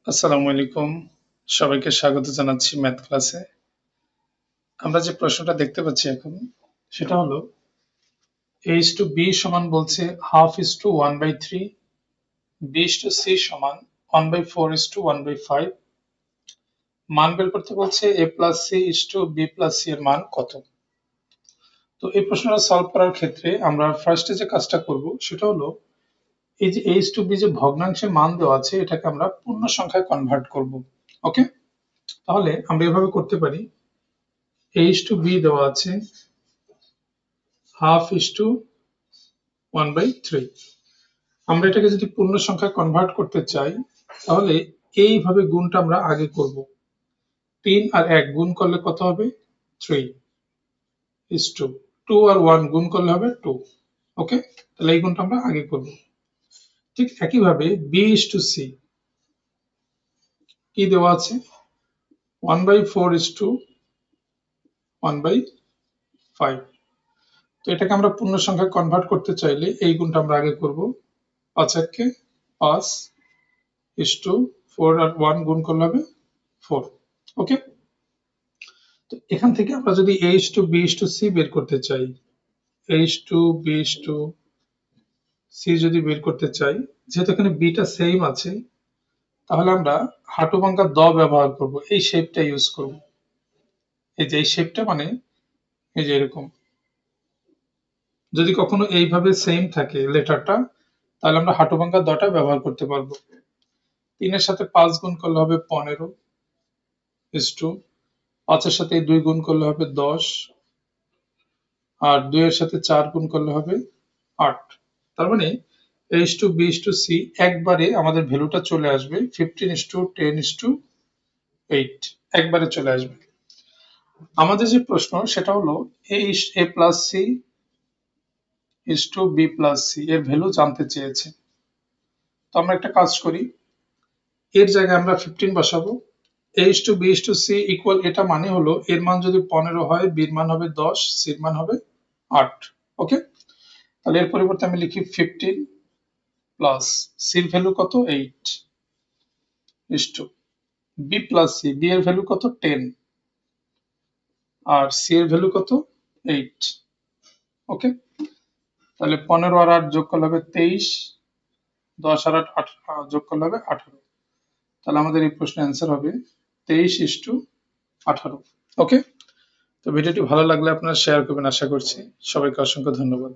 আসসালামু আলাইকুম। সবাইকে স্বাগত জানাচ্ছি ম্যাথ ক্লাসে। আমরা যে প্রশ্নটা দেখতে পাচ্ছি এখন সেটা হলো a/b সমান বলছে ½ (1/3), b/c সমান 1/4:1/5। মান বের করতে বলছে a+c/b+c এর মান কত। তো এই প্রশ্নটা সলভ করার ক্ষেত্রে আমরা ফার্স্টে যে কাজটা করব সেটা হলো এই যে a/b যে ভগ্নাংশের মান দেওয়া আছে এটাকে আমরা পূর্ণ সংখ্যায় কনভার্ট করব। ওকে, তাহলে আমরা এভাবে করতে পারি। a/b দেওয়া আছে ½ (1/3)। আমরা এটাকে যদি পূর্ণ সংখ্যায় কনভার্ট করতে চাই তাহলে এইভাবে গুণটা আমরা আগে করব। 3 আর 1 গুণ করলে কত হবে? 3:2। 2 আর 1 গুণ করলে হবে 2। ওকে, তাহলে এই গুণটা আমরা আগে করব। ঠিক একইভাবে b/c কি দেওয়া আছে? 1/4:1/5। তো এটাকে আমরা পূর্ণ সংখ্যায় কনভার্ট করতে চাইলে এই গুণটা আমরা আগে করব। 5 1 5:4 আর 1 গুণ করলে হবে 4। ওকে, তো এখান থেকে আমরা যদি a/b/c বের করতে চাই, a/b/c যদি বের করতে চাই, যেহেতু এখানে bটা সেম আছে তাহলে আমরা হাঁটু ভাঙা দ ব্যবহার করব। এই শেপটা ইউজ করব। এই যে এই শেপটা মানে এই যে এরকম। যদি কখনো এইভাবে সেম থাকে লেটারটা তাহলে আমরা হাঁটু ভাঙা দটা ব্যবহার করতে পারবো। 3 এর সাথে 5 গুণ করলে হবে 15, 5 এর সাথে 2 গুণ করলে হবে 10, আর 2 এর সাথে 4 গুণ করলে হবে 8। তার মানে a/b/c একবারে আমাদের ভ্যালুটা চলে আসবে 15:10:8, একবারে চলে আসবে। আমাদের যে প্রশ্ন সেটা হলো a+c/b+c এর ভ্যালু জানতে চেয়েছে। তো আমরা একটা কাজ করি, এর জায়গায় আমরা 15 বসাবো। a/b/c ইকুয়াল এটা মানে হলো এর মান যদি 15 হয়, b এর মান হবে 10, c এর মান হবে 8। ওকে, তাহলে এর পরিবর্তে আমি লিখি 15 প্লাস c এর ভ্যালু কত? 8 ইস্টু b+c, b এর ভ্যালু কত? 10 আর c এর ভ্যালু কত? 8। ওকে, তাহলে 15 আর 8 যোগ করলে হবে 23, 10 আর 8 যোগ করলে হবে 18। তাহলে আমাদের এই প্রশ্নের অ্যান্সার হবে 23:18। ওকে, তো ভিডিওটি ভালো লাগলে আপনারা শেয়ার করবেন আশা করছি। সবাইকে অসংখ্য ধন্যবাদ।